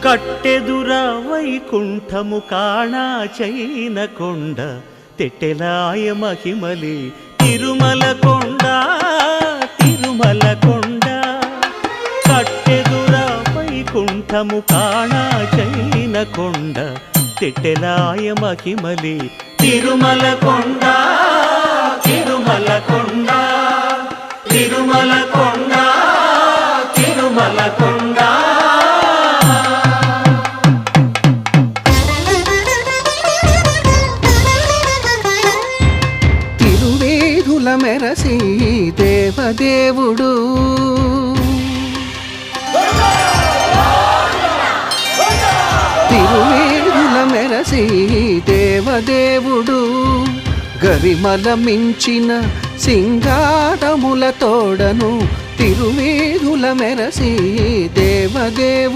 కట్టెదుర వైకుంఠము కాణా చైన కొండ తెట్టెలాయ మహిమలి తిరుమల కొండ తిరుమల కొండ కట్టెదుర వైకుంఠము కాణా చైన కొండ తెట్టెలాయ మహిమలి తిరుమల కొండ తిరుమల కొండ తిరుమల కొండ తిరుమల కొండ తిరువేధుల మెరసి దేవదేవుడు తిరువేధుల మెరసి దేవదేవుడు గరిమల మించిన సింగారముల తోడను తిరువేధుల మెరసి దేవదేవుడు